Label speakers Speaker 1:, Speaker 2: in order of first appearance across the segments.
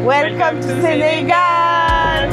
Speaker 1: Welcome to Sénégal.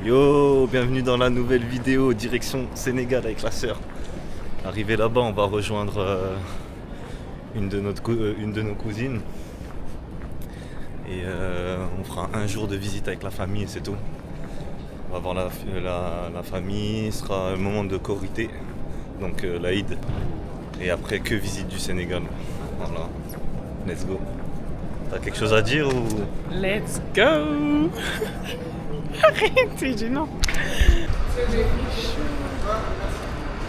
Speaker 2: Yo, bienvenue dans la nouvelle vidéo direction Sénégal avec la sœur. Arrivé là-bas, on va rejoindre une de nos cousines. Et on fera un jour de visite avec la famille et c'est tout. On va voir la famille, ce sera un moment de Korité, donc l'Aïd. Et après, que visite du Sénégal. Voilà, let's go. T'as quelque chose à dire ou...
Speaker 1: Let's go. Arrête, j'ai dit non.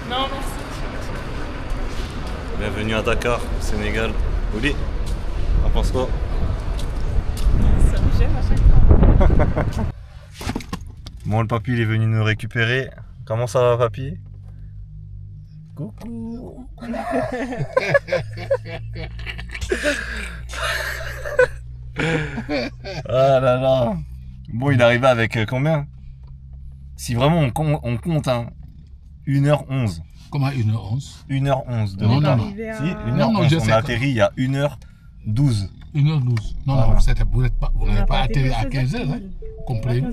Speaker 1: Non, merci.
Speaker 2: Bienvenue à Dakar, au Sénégal. Ouli, on pense quoi?
Speaker 1: Ça me gêne à chaque fois.
Speaker 2: Bon, le papy il est venu nous récupérer. Comment ça va, papy? Coucou. Ah là là. Bon, il est arrivé avec combien? Si vraiment on compte, hein, 1h11.
Speaker 3: Comment 1h11?
Speaker 2: 1h11 de
Speaker 3: Non,
Speaker 2: retard.
Speaker 3: non, non.
Speaker 2: Si,
Speaker 3: Non, non,
Speaker 2: 1h11.
Speaker 3: je
Speaker 2: On
Speaker 3: sais
Speaker 2: a
Speaker 3: pas.
Speaker 2: atterri il y a 1h12.
Speaker 3: 1h12. Non,
Speaker 2: Ah.
Speaker 3: non, vous n'avez pas atterri à 15h, hein? Comprenez?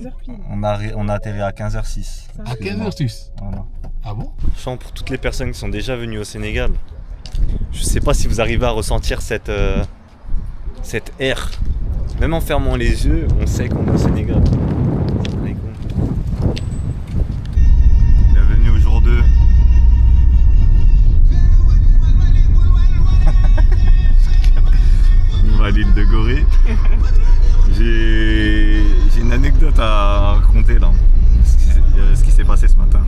Speaker 2: On a atterri à 15h06.
Speaker 3: À 15h06.
Speaker 2: Voilà.
Speaker 3: Ah bon?
Speaker 2: Chant pour toutes les personnes qui sont déjà venues au Sénégal. Je sais pas si vous arrivez à ressentir cette air. Même en fermant les yeux, on sait qu'on est au Sénégal. Bienvenue au jour 2. On va à l'île de Gorée. J'ai une anecdote à raconter là. Ce qui s'est passé ce matin.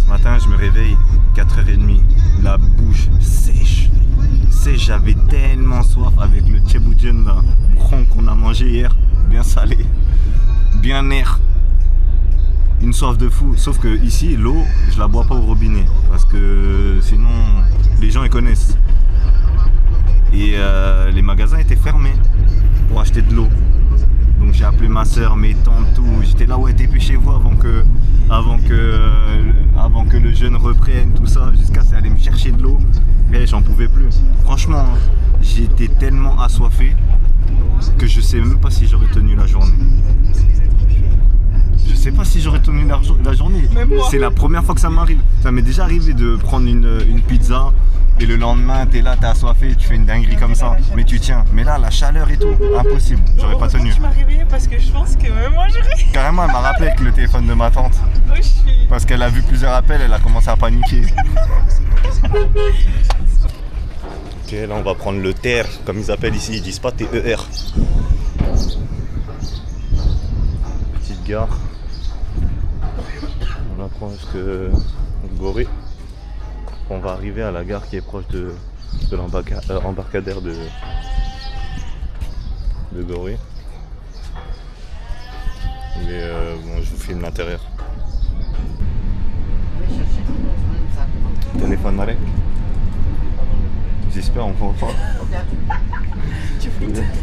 Speaker 2: Ce matin, je me réveille, 4h30, la bouche sèche. J'avais tellement soif avec le tchéboujen là, bron qu'on a mangé hier, bien salé, bien air. Une soif de fou, sauf que ici, l'eau, je la bois pas au robinet, parce que sinon, les gens ils connaissent. Et les magasins étaient fermés pour acheter de l'eau. Donc j'ai appelé ma soeur, mes tantes, tout. J'étais là, ouais, dépêchez-vous avant que le jeûne reprenne, tout ça. Jusqu'à ça aller me chercher de l'eau. Mais j'en pouvais plus. Franchement, j'étais tellement assoiffé que je sais même pas si j'aurais tenu la journée. Je sais pas si j'aurais tenu la journée. C'est la première fois que ça m'arrive. Ça m'est déjà arrivé de prendre une pizza et le lendemain t'es là, t'es assoiffé, tu fais une dinguerie comme ça, mais tu tiens. Mais là, la chaleur et tout, impossible. J'aurais pas tenu.
Speaker 1: Tu m'as réveillée parce que je pense que même moi j'aurais.
Speaker 2: Carrément, elle m'a rappelé avec le téléphone de ma tante.
Speaker 1: Oh, je suis.
Speaker 2: Parce qu'elle a vu plusieurs appels, elle a commencé à paniquer. Ok, là on va prendre le TER, comme ils appellent ici, ils disent pas TER. Petite gare. On approche de Gorée. On va arriver à la gare qui est proche de l'embarcadère de Gorée. Mais bon, je vous filme l'intérieur. Téléphone Marek. J'espère on prend pas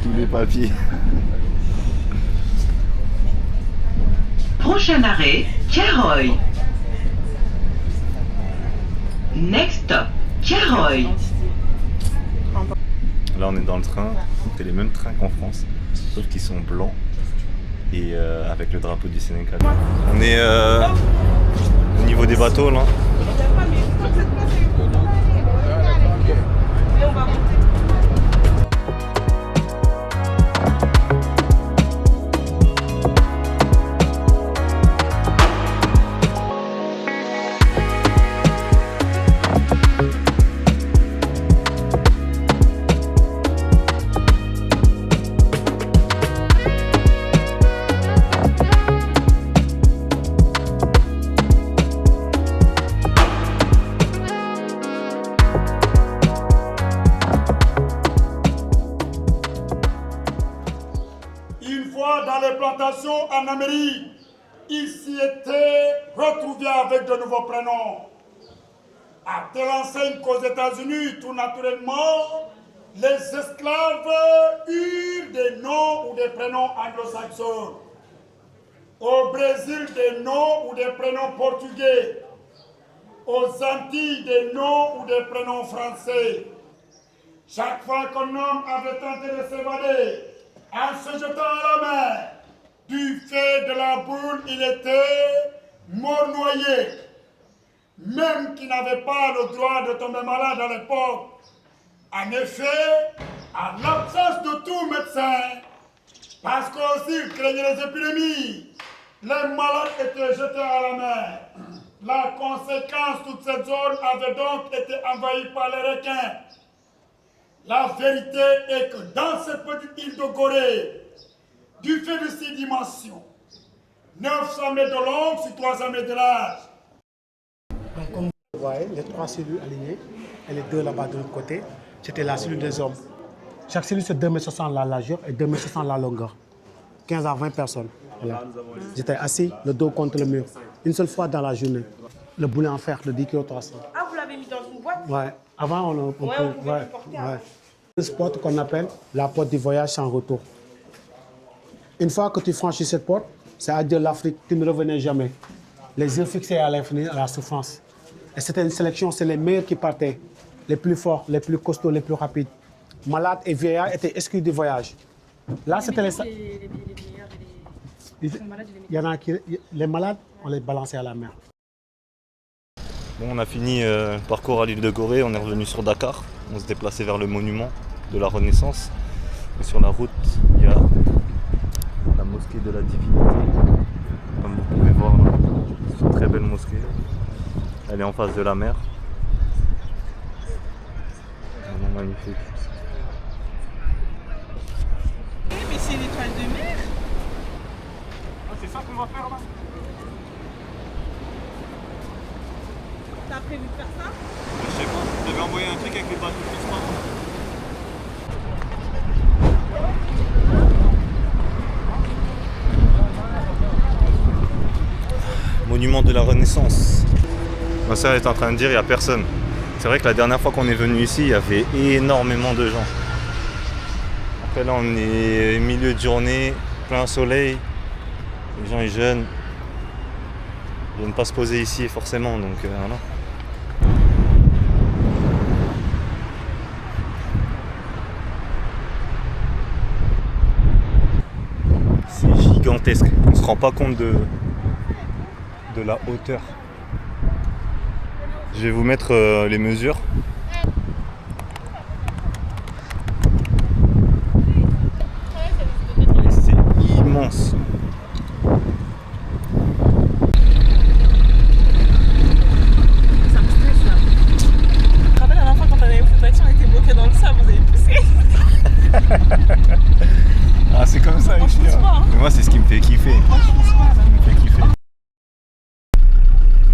Speaker 2: tous les papiers.
Speaker 4: Prochain arrêt, Tiaroy. Next stop, Tiaroy.
Speaker 2: Là on est dans le train, c'est les mêmes trains qu'en France, sauf qu'ils sont blancs et avec le drapeau du Sénégal. On est au niveau des bateaux là.
Speaker 5: Dans les plantations en Amérique, ici était retrouver avec de nouveaux prénoms. À telle enseigne qu'aux États-Unis, tout naturellement, les esclaves eurent des noms ou des prénoms anglo-saxons. Au Brésil, des noms ou des prénoms portugais. Aux Antilles, des noms ou des prénoms français. Chaque fois qu'un homme avait tenté de s'évader, en se jetant à la mer, du fait de la boule, il était mort noyé. Même qui n'avait pas le droit de tomber malade à l'époque. En effet, en l'absence de tout médecin, parce qu'aussi craignaient les épidémies, les malades étaient jetés à la mer. La conséquence, toute cette zone avait donc été envahie par les requins. La vérité est que dans cette petite île de Gorée, du fait de ses dimensions, 900 mètres de long sur 300 mètres de large.
Speaker 6: Donc, comme vous voyez, les 3 cellules alignées et les 2 là-bas de l'autre côté, c'était la cellule des hommes. Chaque cellule, c'est 2,60 m la largeur et 2,60 m la longueur. 15 à 20 personnes. Voilà. J'étais assis, le dos contre le mur. Une seule fois dans la journée. Le boulet en fer de 10 kg 300.
Speaker 1: Ah, vous l'avez mis dans une boîte?
Speaker 6: Ouais. Avant, on
Speaker 1: pouvait le porter.
Speaker 6: ouais. Une porte qu'on appelle la porte du voyage sans retour. Une fois que tu franchis cette porte, c'est adieu l'Afrique, tu ne revenais jamais. Les yeux fixés à l'infini, à la souffrance. Et c'était une sélection, c'est les meilleurs qui partaient. Les plus forts, les plus costauds, les plus rapides. Malades et vieillards étaient exclus du voyage. Là, c'était les meilleurs et les malades. Il y en a qui... Les malades, on les balançait à la mer.
Speaker 2: Bon, on a fini le parcours à l'île de Gorée, on est revenu sur Dakar. On se déplaçait vers le monument de la Renaissance. Et sur la route, il y a la mosquée de la Divinité. Comme vous pouvez voir là, c'est une très belle mosquée. Elle est en face de la mer. Vraiment magnifique.
Speaker 1: Mais c'est l'étoile de mer.
Speaker 5: Ah, c'est ça qu'on va faire là?
Speaker 1: T'as prévu de faire ça?
Speaker 2: Je sais pas, j'avais envoyé un truc avec les bateaux de transport. Monument de la Renaissance. Ma soeur est en train de dire il n'y a personne. C'est vrai que la dernière fois qu'on est venu ici, il y avait énormément de gens. Après là on est milieu de journée, plein soleil, les gens sont jeunes. Ils viennent pas se poser ici forcément, donc voilà. C'est gigantesque, on ne se rend pas compte de la hauteur. Je vais vous mettre les mesures. C'est immense.
Speaker 1: Ça me stresse là. Je me rappelle la dernière fois quand on avait fait on était bloqué dans le sable, vous avez poussé.
Speaker 2: Ah c'est comme ça,
Speaker 1: Franchement, c'est pas, hein.
Speaker 2: Mais moi c'est ce qui me fait kiffer.
Speaker 1: Franchement, c'est pas, là.
Speaker 2: Ça me fait kiffer.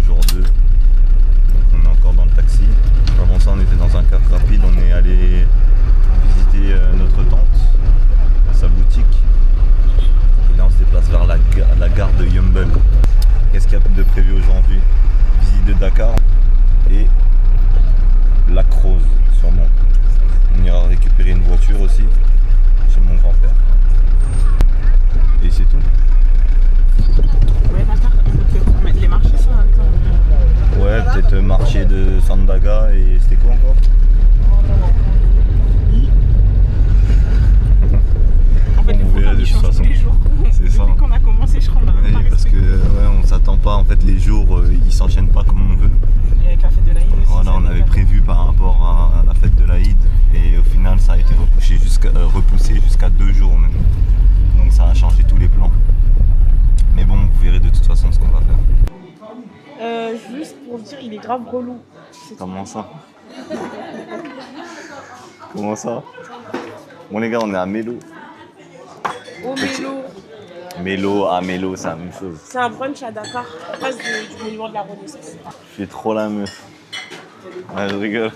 Speaker 2: Jour 2. Donc on est encore dans le taxi. Avant ça on était dans un car rapide, on est allé visiter notre tante, sa boutique. Et là on se déplace vers la gare de Yeumbeul. Qu'est-ce qu'il y a de prévu aujourd'hui? Visite de Dakar et Lac Rose sûrement. On ira récupérer une voiture aussi chez mon grand-père. Et c'est tout.
Speaker 1: Ouais, Dakar, donc mettre les marchés sur un temps.
Speaker 2: Ouais, peut-être marché de Sandaga et c'était quoi encore?
Speaker 1: En fait,
Speaker 2: Bon,
Speaker 1: le
Speaker 2: on verra
Speaker 1: programme
Speaker 2: de
Speaker 1: il
Speaker 2: toute
Speaker 1: change tous
Speaker 2: façon.
Speaker 1: les jours.
Speaker 2: C'est ça.
Speaker 1: Depuis qu'on a commencé, je crois qu'on a même pas
Speaker 2: Oui, parce que
Speaker 1: respecté.
Speaker 2: ouais, on s'attend pas, en fait les jours ils s'enchaînent pas comme on veut.
Speaker 1: Et avec la fête de l'Aïd aussi.
Speaker 2: Voilà,
Speaker 1: ça
Speaker 2: on avait
Speaker 1: dépend.
Speaker 2: prévu par rapport à la fête de l'Aïd et au final ça a été repoussé jusqu'à 2 jours même. Donc ça a changé tous les plans. Mais bon, vous verrez de toute façon ce qu'on va faire.
Speaker 1: Juste pour dire, il est grave relou.
Speaker 2: Comment ça? Comment ça? Bon les gars, on est à Mélo.
Speaker 1: Au Mélo.
Speaker 2: Mélo à Mélo, c'est la même chose.
Speaker 1: C'est un brunch à Dakar, en face du monument de la Renaissance.
Speaker 2: Je suis trop la meuf. Ouais, je rigole.
Speaker 1: Là,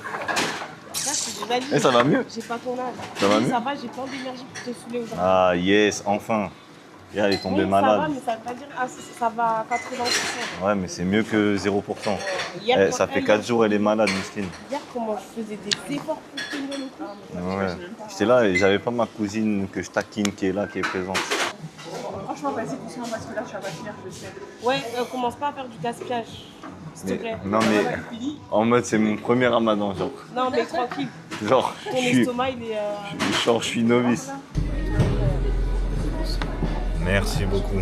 Speaker 1: c'est des valises.
Speaker 2: Eh, ça va mieux?
Speaker 1: J'ai pas ton âge.
Speaker 2: Ça va mieux?
Speaker 1: Ça va, j'ai plein d'énergie pour te saouler aujourd'hui.
Speaker 2: Ah yes, enfin. Et elle est tombée
Speaker 1: Oui,
Speaker 2: malade.
Speaker 1: Ça va, mais ça veut pas dire ça va à 80%.
Speaker 2: Ouais, mais c'est mieux que 0%.
Speaker 1: Hier,
Speaker 2: Ça fait 4 jours, elle est malade, Mistine.
Speaker 1: Hier, comment je faisais des efforts pour tenir le coup.
Speaker 2: Ouais. J'étais là et j'avais pas ma cousine que je taquine qui est là, qui est présente.
Speaker 1: Franchement, vas-y, doucement, parce que là, tu vas pas finir, je sais. Ouais, commence pas à faire du gaspillage, s'il te plaît.
Speaker 2: Non, mais en mode, c'est mon premier ramadan, genre.
Speaker 1: Non, mais tranquille.
Speaker 2: Genre,
Speaker 1: Ton estomac, il est...
Speaker 2: je suis novice. Merci beaucoup.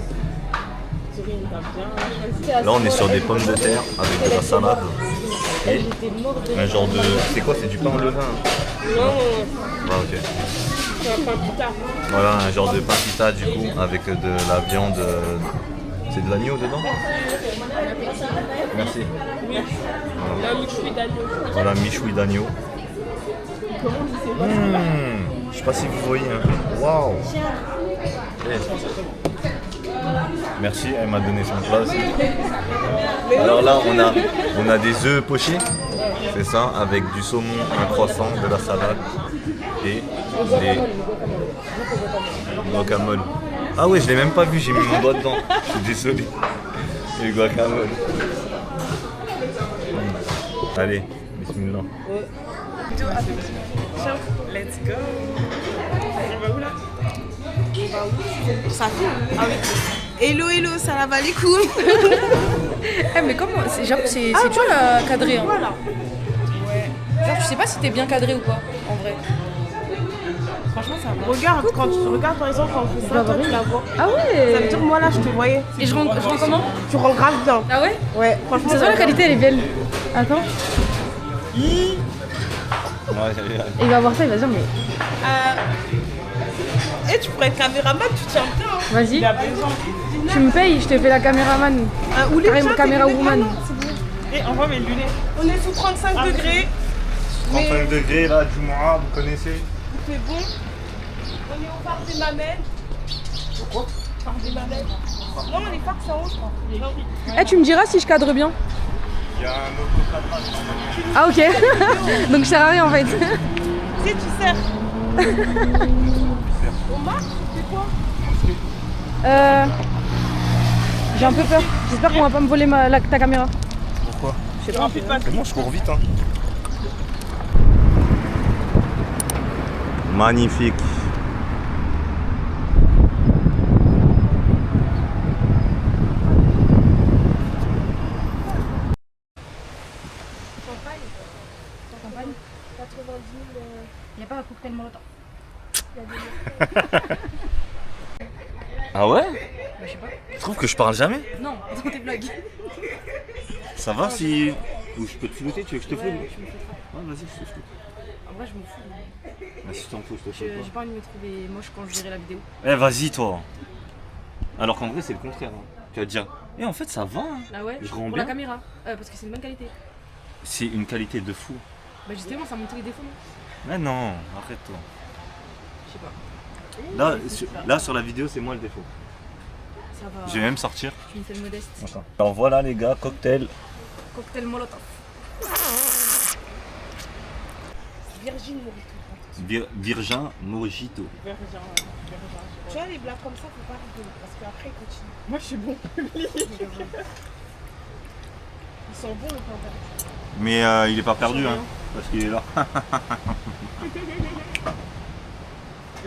Speaker 2: Là, on est sur des pommes de terre avec de la salade. Et un genre de... C'est quoi? C'est du pain au levain?
Speaker 1: Non,
Speaker 2: Ah, ok.
Speaker 1: c'est un pain pita.
Speaker 2: Voilà, un genre de pain pita du coup, avec de la viande. C'est de l'agneau dedans? Merci.
Speaker 1: Un michoui d'agneau.
Speaker 2: Voilà, michoui d'agneau. Je sais pas si vous voyez. Hein. Waouh! Merci, elle m'a donné son plat aussi. Alors là, on a des œufs pochés, c'est ça, avec du saumon, un croissant, de la salade et des guacamole. Ah ouais, je l'ai même pas vu, j'ai mis mon doigt dedans. Je suis désolé. Et le guacamole. Allez, bismillah.
Speaker 1: Let's go. On va où là? Ça filme? Ah oui. Hello, hello, ça la va les couilles.
Speaker 7: Eh mais comment? J'avoue, c'est dur à cadrer. Hein.
Speaker 1: Voilà.
Speaker 7: Genre, je sais pas si t'es bien cadré ou pas, en vrai.
Speaker 1: Franchement, ça va. Regarde, quand tu regardes par exemple, quand on fait ça, toi, tu la vois.
Speaker 7: Ah ouais.
Speaker 1: Ça veut dire, moi là, je te voyais.
Speaker 7: Et je rends comment?
Speaker 1: Tu rends grave bien.
Speaker 7: Ah ouais?
Speaker 1: Ouais, franchement.
Speaker 7: Ça se voit, la qualité, elle est belle. Attends. Il va voir ça, il va dire, mais...
Speaker 1: Et tu pourrais être caméraman, tu tiens bien. Hein.
Speaker 7: Vas-y.
Speaker 1: Il a besoin.
Speaker 7: Tu me payes, je te fais la caméraman.
Speaker 1: Ou les gens,
Speaker 7: Caméra
Speaker 1: tes lunettes.
Speaker 7: woman.
Speaker 1: Ah non, c'est bon. Et envoie mes lunettes. On est sous 35 degrés.
Speaker 2: 35 degrés là, du mois, vous connaissez?
Speaker 1: Il fait bon. On est au parc des Mamelles. Pourquoi? Parc des Mamelles. Non, les parcs c'est en haut, je crois.
Speaker 7: Eh, tu me diras si je cadre bien.
Speaker 2: Il y a un autocadrage.
Speaker 7: Ah ok. Donc je sers à rien en fait.
Speaker 1: Si tu sers. On marche, tu fais quoi?
Speaker 7: J'ai un peu peur. J'espère qu'on va pas me voler ta caméra.
Speaker 2: Pourquoi?
Speaker 1: Je sais pas.
Speaker 2: C'est bon, je cours vite. Hein. Magnifique.
Speaker 7: Il n'y a pas un cocktail molotov.
Speaker 2: Ah ouais?
Speaker 7: Je sais pas.
Speaker 2: Tu trouves que je parle jamais?
Speaker 7: Non, dans tes blagues.
Speaker 2: Ça va si... Ou je peux te flouter, tu veux que je te floute?
Speaker 7: Ouais, je me fais pas.
Speaker 2: Ouais, vas-y, je te floute.
Speaker 7: En vrai, je m'en fous.
Speaker 2: Bah, si t'en fous, je te floute.
Speaker 7: J'ai pas envie de me trouver moche quand je verrai la vidéo.
Speaker 2: Eh, vas-y, toi. Alors qu'en vrai, c'est le contraire. Hein. Tu vas te dire, en fait, ça va. Hein.
Speaker 7: Ah ouais?
Speaker 2: Je rends
Speaker 7: Pour
Speaker 2: bien.
Speaker 7: la caméra. Parce que c'est une bonne qualité.
Speaker 2: C'est une qualité de fou.
Speaker 7: Bah justement, ça montre les défauts, non?
Speaker 2: Mais non, arrête-toi.
Speaker 7: Je sais pas.
Speaker 2: Là, sur la vidéo, c'est moi le défaut.
Speaker 7: Ça va.
Speaker 2: Je vais même sortir.
Speaker 7: Tu me fais le modeste.
Speaker 2: Alors voilà les gars, cocktail.
Speaker 7: Cocktail molotov.
Speaker 1: Virgin Morito.
Speaker 2: Virgin Mojito.
Speaker 1: Tu vois, les blagues comme ça, faut pas rigoler. Parce qu'après, ils continuent. Moi, je suis bon public. Ils sont bons, les pains.
Speaker 2: Mais il est pas perdu, hein, parce qu'il est là.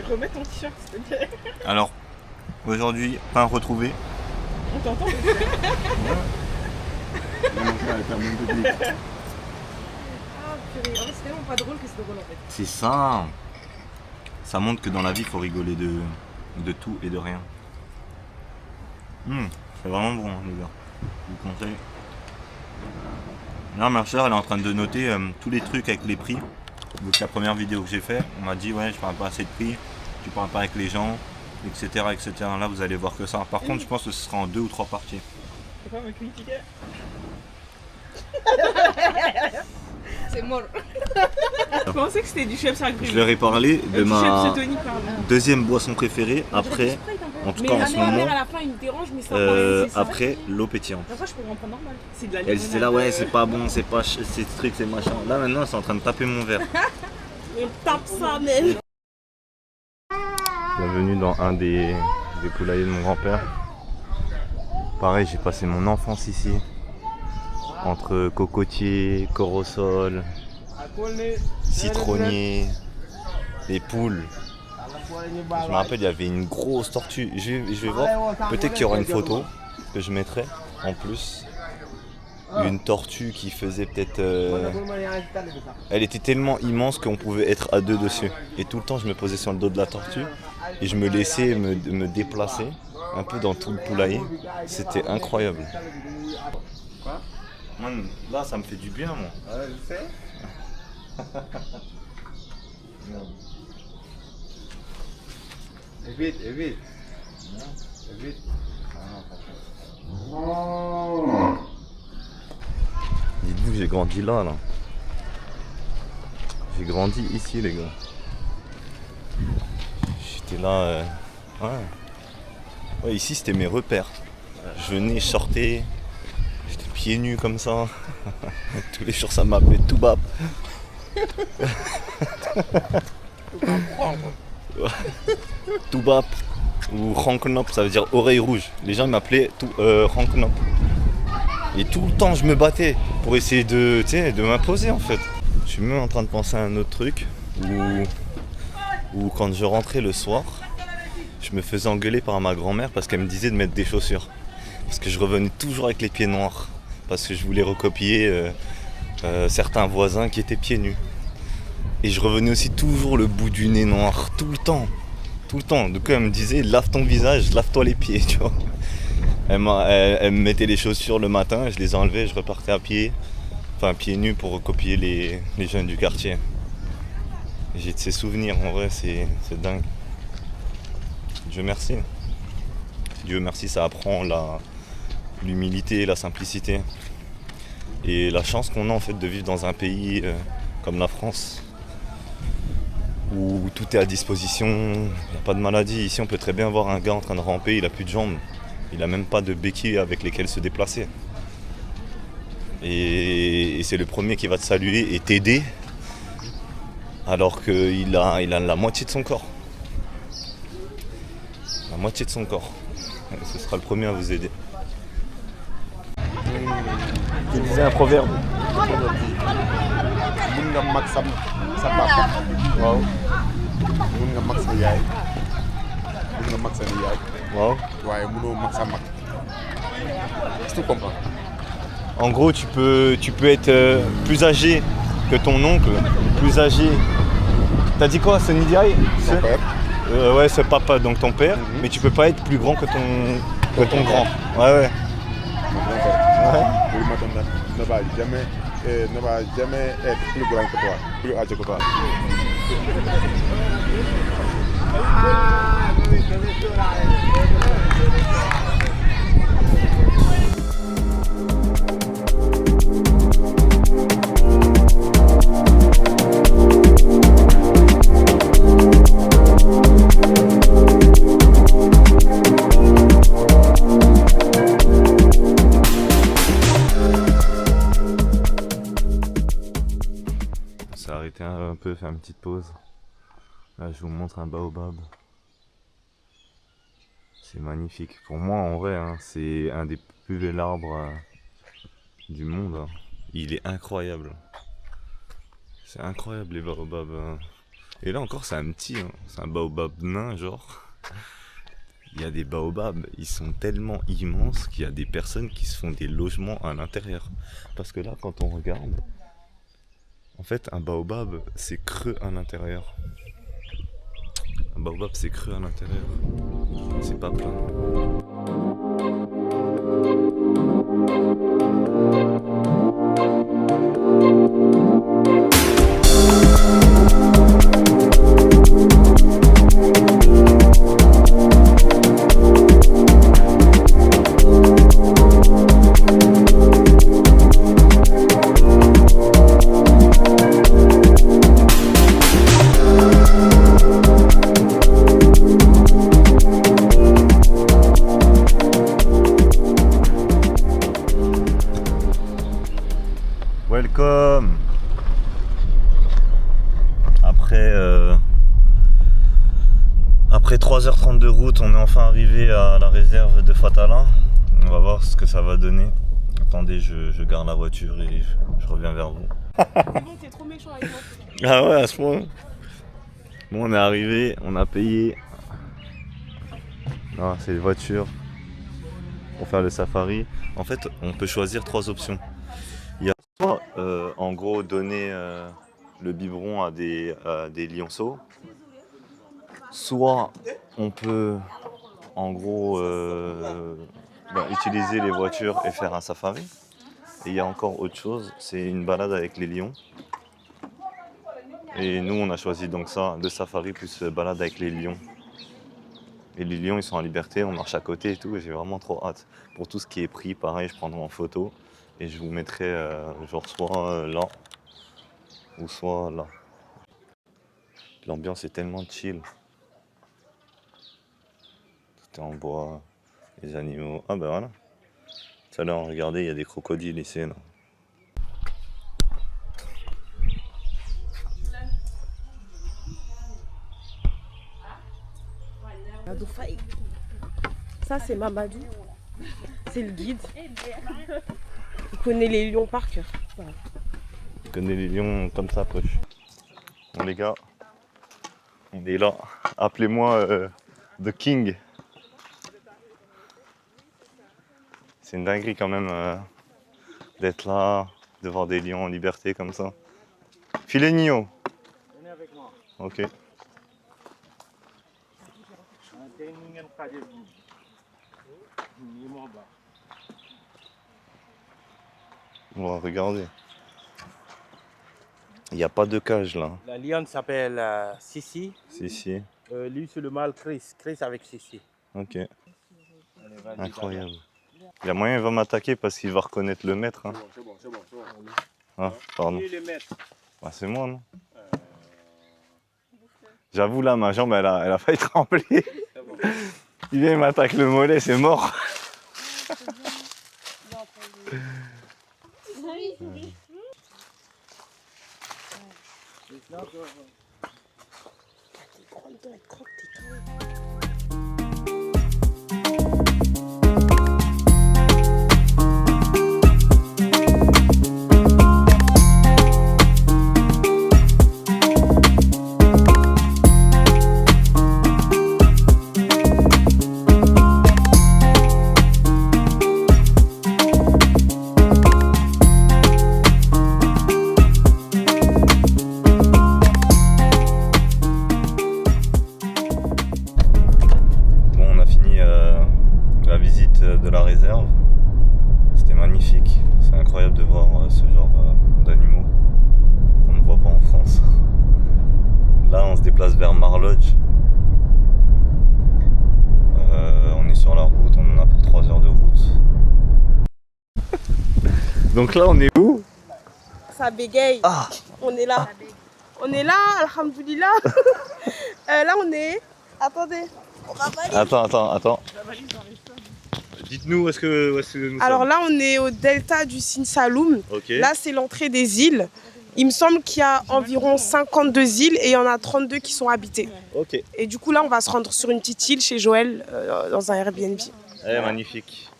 Speaker 1: Remets ton t-shirt, s'il te plaît.
Speaker 2: Alors, aujourd'hui, pain retrouvé.
Speaker 1: On t'entend?
Speaker 7: Ah purée, en fait c'est tellement pas drôle que c'est drôle en fait.
Speaker 2: C'est ça. Ça montre que dans la vie, il faut rigoler de tout et de rien. C'est vraiment bon, hein, les gars. Je vous conseille. Là, ma soeur, elle est en train de noter tous les trucs avec les prix. Donc, la première vidéo que j'ai fait, on m'a dit ouais, je parle pas assez de prix, tu parles pas avec les gens, etc., etc. Là, vous allez voir que ça. Par contre, je pense que ce sera en 2 ou 3 parties.
Speaker 1: C'est pas me critiquer.
Speaker 7: C'est mort.
Speaker 1: Je pensais que c'était du chef sac
Speaker 2: Je leur ai parlé de
Speaker 1: du
Speaker 2: ma
Speaker 1: chef Tony, pardon.
Speaker 2: deuxième boisson préférée après, en tout
Speaker 1: Mais
Speaker 2: cas en
Speaker 1: la
Speaker 2: ce
Speaker 1: mère
Speaker 2: moment,
Speaker 1: à la fin, il me dérange, mais ça
Speaker 2: après l'eau pétillante.
Speaker 1: Après, je peux en prendre normal. C'est de la
Speaker 2: Elle était là, ouais, c'est pas bon, c'est pas c'est strict, c'est machin. Là maintenant, c'est en train de taper mon verre.
Speaker 1: On tape ça, même.
Speaker 2: Bienvenue dans un des des poulaillers de mon grand-père. Pareil, j'ai passé mon enfance ici. Entre cocotiers, corosol, citronniers, les poules. Je me rappelle, il y avait une grosse tortue. Je vais voir, peut-être qu'il y aura une photo que je mettrai en plus. Une tortue qui faisait peut-être... Elle était tellement immense qu'on pouvait être à deux dessus. Et tout le temps, je me posais sur le dos de la tortue et je me laissais me déplacer un peu dans tout le poulailler. C'était incroyable. Man, là, ça me fait du bien, moi.
Speaker 8: Ouais, je sais. Évite. Évite.
Speaker 2: Dites-vous que j'ai grandi là. J'ai grandi ici, les gars. J'étais là... Ouais, ici, c'était mes repères. Je venais, je sortais. J'étais pieds nus comme ça. Tous les jours, ça m'appelait Toubab. Toubab ou Ranknop, ça veut dire oreille rouge. Les gens m'appelaient Ranknop. Et tout le temps, je me battais pour essayer de m'imposer en fait. Je suis même en train de penser à un autre truc où quand je rentrais le soir, je me faisais engueuler par ma grand-mère parce qu'elle me disait de mettre des chaussures. Parce que je revenais toujours avec les pieds noirs. Parce que je voulais recopier certains voisins qui étaient pieds nus. Et je revenais aussi toujours le bout du nez noir, tout le temps. Donc elle me disait, lave ton visage, lave-toi les pieds, tu vois. Elle me mettait les chaussures le matin, je les enlevais, je repartais à pied. Enfin pieds nus pour recopier les jeunes du quartier. J'ai de ces souvenirs, en vrai, c'est dingue. Dieu merci. Dieu merci, ça apprend l'humilité, la simplicité. Et la chance qu'on a en fait de vivre dans un pays comme la France. Où tout est à disposition, il n'y a pas de maladie. Ici on peut très bien voir un gars en train de ramper, il n'a plus de jambes. Il n'a même pas de béquilles avec lesquelles se déplacer. Et c'est le premier qui va te saluer et t'aider alors qu'il a la moitié de son corps. La moitié de son corps. Ce sera le premier à vous aider. Je disais un proverbe.
Speaker 8: Mun nga mag sa papa. Waaw. Mun nga mag sa yaay. Mun nga mag sa yaay.
Speaker 2: Wow.
Speaker 8: Waaye munoo mag sa mag. Est-ce que tu comprends?
Speaker 2: En gros, tu peux être plus âgé que ton oncle, plus âgé. T'as dit quoi, Senidiaï?
Speaker 8: Ton père.
Speaker 2: Ouais, c'est papa, donc ton père. Mais tu peux pas être plus grand que ton grand. Ouais.
Speaker 8: Mon grand père.
Speaker 2: Ouais.
Speaker 8: Oui, maintenant, ne va jamais être plus grand que toi, plus âgé que toi.
Speaker 2: Un peu, faire une petite pause. Là, je vous montre un baobab. C'est magnifique. Pour moi, en vrai, hein, c'est un des plus bels arbres du monde. Hein. Il est incroyable. C'est incroyable les baobabs. Hein. Et là encore, c'est un petit. Hein. C'est un baobab nain, genre. Il y a des baobabs, ils sont tellement immenses qu'il y a des personnes qui se font des logements à l'intérieur. Parce que là, quand on regarde, en fait, un baobab, c'est creux à l'intérieur. Un baobab, c'est creux à l'intérieur. C'est pas plein. Welcome. Après 3h30 de route, on est enfin arrivé à la réserve de Fatala. On va voir ce que ça va donner. Attendez, je garde la voiture et je reviens vers vous.
Speaker 1: C'est bon, t'es trop méchant avec moi.
Speaker 2: Ah ouais, à ce point. Bon, on est arrivé, on a payé. Ah, c'est les voitures pour faire le safari. En fait, on peut choisir 3 options. Il y a soit, en gros, donner le biberon à des lionceaux. Soit on peut, en gros, utiliser les voitures et faire un safari. Et il y a encore autre chose, c'est une balade avec les lions. Et nous, on a choisi donc ça, le safari plus balade avec les lions. Et les lions, ils sont en liberté, on marche à côté et tout, et j'ai vraiment trop hâte. Pour tout ce qui est pris, pareil, je prendrai en photo et je vous mettrai genre soit là ou soit là. L'ambiance est tellement chill. Tout est en bois, les animaux. Ah ben voilà. Tout à l'heure, regardez, il y a des crocodiles ici. Là.
Speaker 1: Ça, c'est Mamadou. C'est le guide. Il connaît les lions par cœur. Voilà.
Speaker 2: Je connais les lions comme ça, poche. Bon les gars, on est là. Appelez-moi The King. C'est une dinguerie quand même d'être là, de voir des lions en liberté comme ça. Filez Nio. Venez avec moi. Ok. Bon, regardez. Il n'y a pas de cage là.
Speaker 9: La lionne s'appelle Sissi.
Speaker 2: Si.
Speaker 9: Lui, c'est le mâle Chris. Chris avec Sissi.
Speaker 2: Ok. Allez, incroyable. Il y a moyen, il va m'attaquer parce qu'il va reconnaître le maître. Hein.
Speaker 9: C'est bon.
Speaker 2: Ah, pardon.
Speaker 9: Qui est le maître?
Speaker 2: Bah, c'est moi, non? J'avoue, là, ma jambe, elle a failli trembler. Bon. Il vient, il m'attaque le mollet, c'est mort. De la réserve, c'était magnifique, c'est incroyable de voir ce genre d'animaux qu'on ne voit pas en France. Là on se déplace vers Marlodge, on est sur la route, on en a pour 3 heures de route. Donc là on est où?
Speaker 1: Ça bégaye, on est là, alhamdoulilah. Là on est, attendez, on va valider.
Speaker 2: Attends. Dites-nous où est-ce que nous
Speaker 1: Alors
Speaker 2: sommes.
Speaker 1: là, on est au delta du Sine Saloum.
Speaker 2: Okay.
Speaker 1: Là, c'est l'entrée des îles. Il me semble qu'il y a environ 52 îles et il y en a 32 qui sont habitées.
Speaker 2: Ok.
Speaker 1: Et du coup, là, on va se rendre sur une petite île chez Joël, dans un Airbnb.
Speaker 2: Magnifique.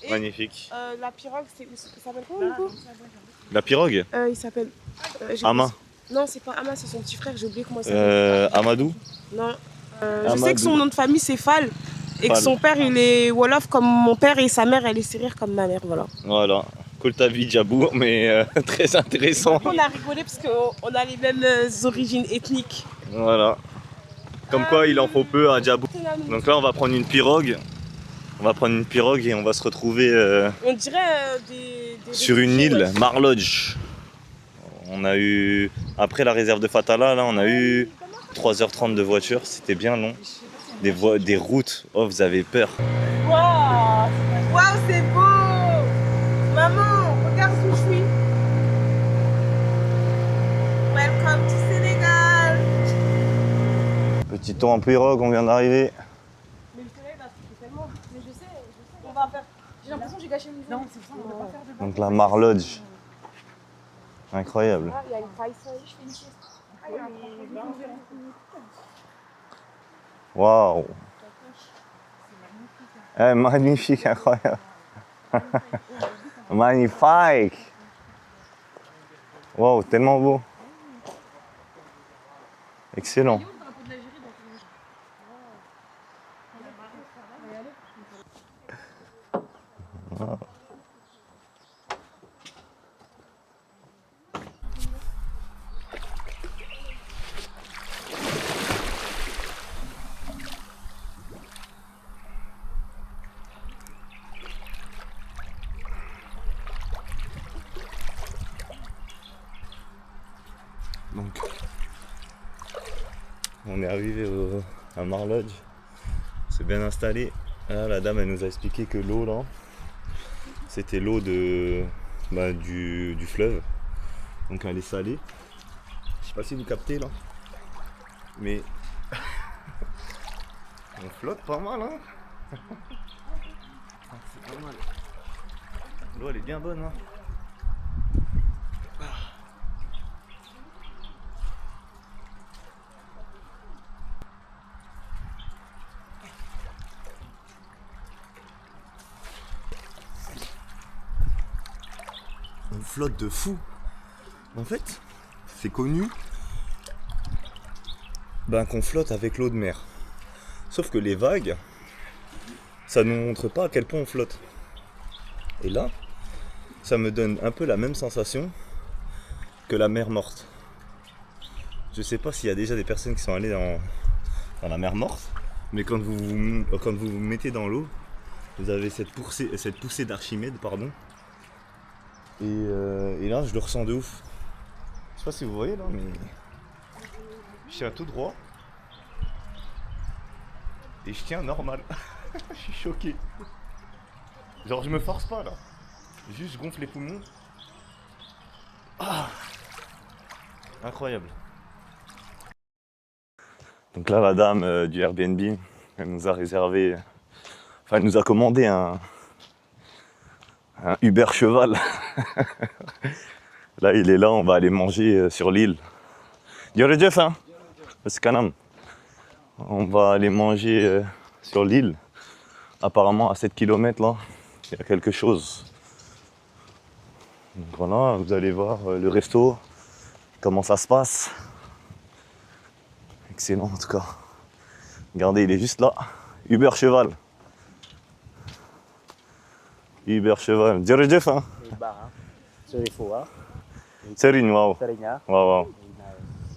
Speaker 1: Et,
Speaker 2: magnifique.
Speaker 1: La pirogue, il s'appelle comment, Nico?
Speaker 2: La pirogue
Speaker 1: Il s'appelle...
Speaker 2: Ama.
Speaker 1: Non, c'est pas Ama, c'est son petit frère, j'ai oublié comment il s'appelle.
Speaker 2: Amadou.
Speaker 1: Non. Je sais que son nom de famille, c'est Fall. Et que son père, il est Wolof comme mon père et sa mère, elle est Syrière comme ma mère, voilà.
Speaker 2: Voilà. Koltavi Djabour, mais très intéressant.
Speaker 1: On a rigolé parce qu'on a les mêmes origines ethniques.
Speaker 2: Voilà. Comme quoi, il en faut peu à Djabour. Donc là, on va prendre une pirogue. Et on va se retrouver
Speaker 1: on dirait
Speaker 2: sur une île, Marlodge. On a eu, après la réserve de Fatala, là, on a eu 3h30 de voiture. C'était bien long. Des routes, oh vous avez peur.
Speaker 1: Waouh, c'est beau. Maman, regarde où je suis. Welcome to Sénégal.
Speaker 2: Petit tour en pirogue, on vient d'arriver.
Speaker 7: Mais le soleil là, c'est tellement. Mais je sais. On va faire. J'ai l'impression que j'ai gâché une. Non, c'est ça, on va pas faire de.
Speaker 2: Donc la Marlodge. Incroyable.
Speaker 7: Il y a une faille, je fais une sieste.
Speaker 2: Waouh. Eh, magnifique, incroyable. Magnifique. Waouh, tellement beau. Excellent. Wow. Donc, on est arrivé à Marlodge, c'est bien installé. Là, la dame elle nous a expliqué que l'eau là, c'était l'eau du fleuve, donc elle est salée. Je sais pas si vous captez là, mais on flotte pas mal hein. C'est pas mal. L'eau elle est bien bonne hein. On flotte de fou. En fait, c'est connu qu'on flotte avec l'eau de mer. Sauf que les vagues, ça ne nous montre pas à quel point on flotte. Et là, ça me donne un peu la même sensation que la mer morte. Je sais pas s'il y a déjà des personnes qui sont allées dans la mer morte, mais quand vous vous mettez dans l'eau, vous avez cette poussée d'Archimède, pardon. Et là, je le ressens de ouf. Je sais pas si vous voyez là, mais je tiens tout droit. Et je tiens normal. Je suis choqué. Genre, je me force pas là. Juste, je gonfle les poumons. Ah, incroyable. Donc là, la dame du Airbnb, elle nous a réservé. Enfin, elle nous a commandé un Uber cheval. Là, il est là, on va aller manger sur l'île. Jeff, hein? On va aller manger sur l'île. Apparemment, à 7 km là, il y a quelque chose. Donc voilà, vous allez voir le resto, comment ça se passe. Excellent en tout cas. Regardez, il est juste là. Uber cheval. Uber cheval. Jeff, hein? Serigne, waaw. waaw.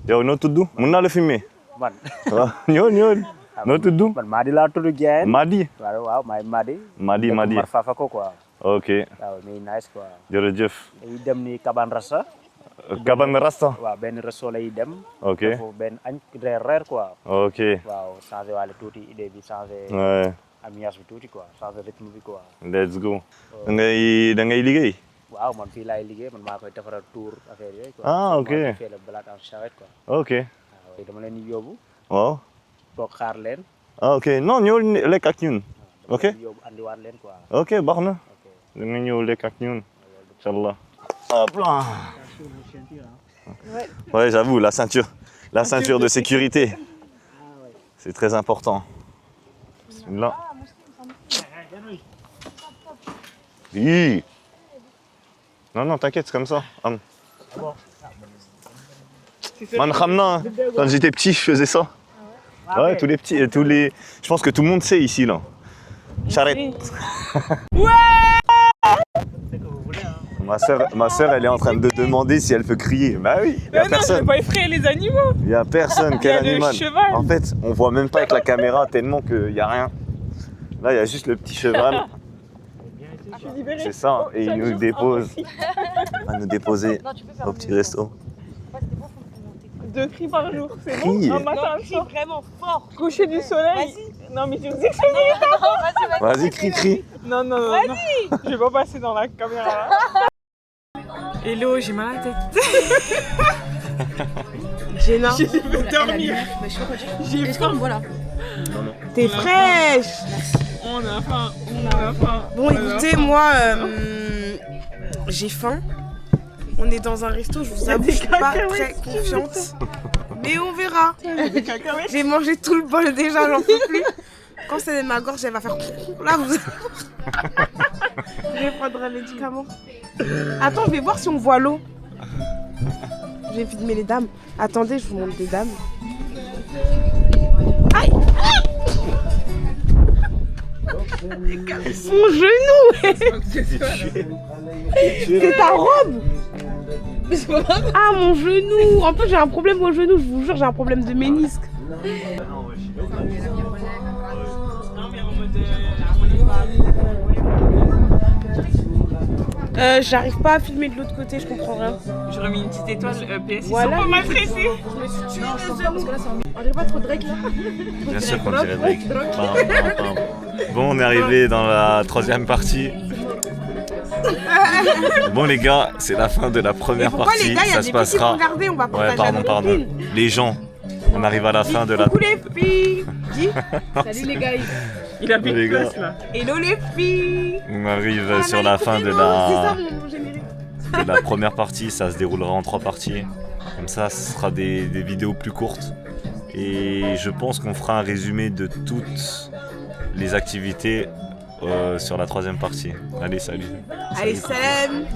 Speaker 2: Yow noo tudd? Mën naa la filmer?
Speaker 10: Man.
Speaker 2: waaw ñëwal. Noo tudd?
Speaker 10: Man Madi laa tudd Dieng.
Speaker 2: Madi?
Speaker 10: waaw maay Madi.
Speaker 2: Madi.
Speaker 10: Mar Fafako quoi.
Speaker 2: Ok.
Speaker 10: waaw mais nice quoi.
Speaker 2: Jërëjëf.
Speaker 10: dañuy dem ni Kaban Rasta.
Speaker 2: Kaban Rasta?
Speaker 10: waaw benn resto lay dem.
Speaker 2: Ok.
Speaker 10: foofu benn añ reer quoi.
Speaker 2: Ok.
Speaker 10: waaw changé waale tuuti idée bi changé.
Speaker 2: Ouais.
Speaker 10: ambiance bi tuuti quoi changé rythme bi quoi.
Speaker 2: Let's go. da ngay liggéey?
Speaker 10: waaw man fii laay liggéey man maa koy defaral tour affaire yooyu quoi.
Speaker 2: Ah ok.
Speaker 10: maa fii la balade en charrette quoi.
Speaker 2: Ok.
Speaker 10: waaw dama leen di yóbbu.
Speaker 2: waaw.
Speaker 10: toog xaar leen.
Speaker 2: ah ok non ñëw lekk ak ñun. ok
Speaker 10: dama leen di yóbbu andiwaat leen quoi.
Speaker 2: ok baax na. da nga ñëw lekk ak ñun. Inch'Allah. Hop là. Ouais, j'avoue, la ceinture de sécurité. C'est très important. Là. Oui. Non, t'inquiète, c'est comme ça. Man, Khamna, quand j'étais petit, je faisais ça. Ouais, tous les petits, je pense que tout le monde sait ici, là. Charrette. Ouais. Ma sœur, elle est en train de demander si elle peut crier. Bah oui, il y a personne.
Speaker 1: Non, je vais pas effrayer les animaux.
Speaker 2: Il y a personne, quel animal.
Speaker 1: Il y a le cheval.
Speaker 2: En fait, on voit même pas avec la caméra tellement qu'il y a rien. Là, il y a juste le petit cheval. C'est ça, et il nous dépose. Il va nous déposer au petit resto.
Speaker 1: 2 cris par jour, c'est
Speaker 2: Crie.
Speaker 1: bon. Un matin,
Speaker 7: Non, crie vraiment fort.
Speaker 1: coucher du soleil.
Speaker 7: Vas-y.
Speaker 1: Non, mais tu me dis que c'est
Speaker 2: Vas-y, crie.
Speaker 1: Non. Vas-y. Je vais pas passer dans la caméra. Hello, j'ai mal à la tête.
Speaker 7: Jenna.
Speaker 1: J'ai fait dormir. J'ai faim.
Speaker 7: Voilà.
Speaker 1: T'es fraîche. On a faim.
Speaker 7: Bon, écoutez, moi, j'ai faim. On est dans un resto, je vous avoue, je suis pas très confiante.
Speaker 11: Mais on verra. J'ai mangé tout le bol déjà, j'en peux plus. Quand c'est ma gorge, elle va faire... Là, vous... Je vais prendre un médicament. Attends, je vais voir si on voit l'eau. Je vais filmer les dames. Attendez, je vous montre des dames. Aïe! Mon genou! C'est ta robe! Ah, mon genou! En plus, j'ai un problème au genou, je vous jure, j'ai un problème de ménisque. J'arrive pas à filmer de l'autre côté, je comprends rien.
Speaker 1: J'aurais mis une petite étoile PS,
Speaker 11: Voilà.
Speaker 1: ils sont pas mal traités.
Speaker 11: Je me suis tuée les hommes. On dirait pas trop Drake là.
Speaker 2: Bien sûr qu'on dirait Drake. Bon, on est arrivé dans la troisième partie. Bon les gars, c'est la fin de la première partie.
Speaker 11: Les gars,
Speaker 2: ça se passera.
Speaker 11: Regarder, on va
Speaker 2: ouais, pardon. Les gens, on arrive à la fin de la.
Speaker 11: Coucou les filles. Dis. Salut les gars.
Speaker 1: Il a plus de place là.
Speaker 11: Hello les filles.
Speaker 2: On arrive sur la fin de la première partie. Ça se déroulera en 3 parties. Comme ça, ce sera des vidéos plus courtes. Et je pense qu'on fera un résumé de toutes les activités sur la 3e partie. Allez, salut.
Speaker 11: Allez, salam.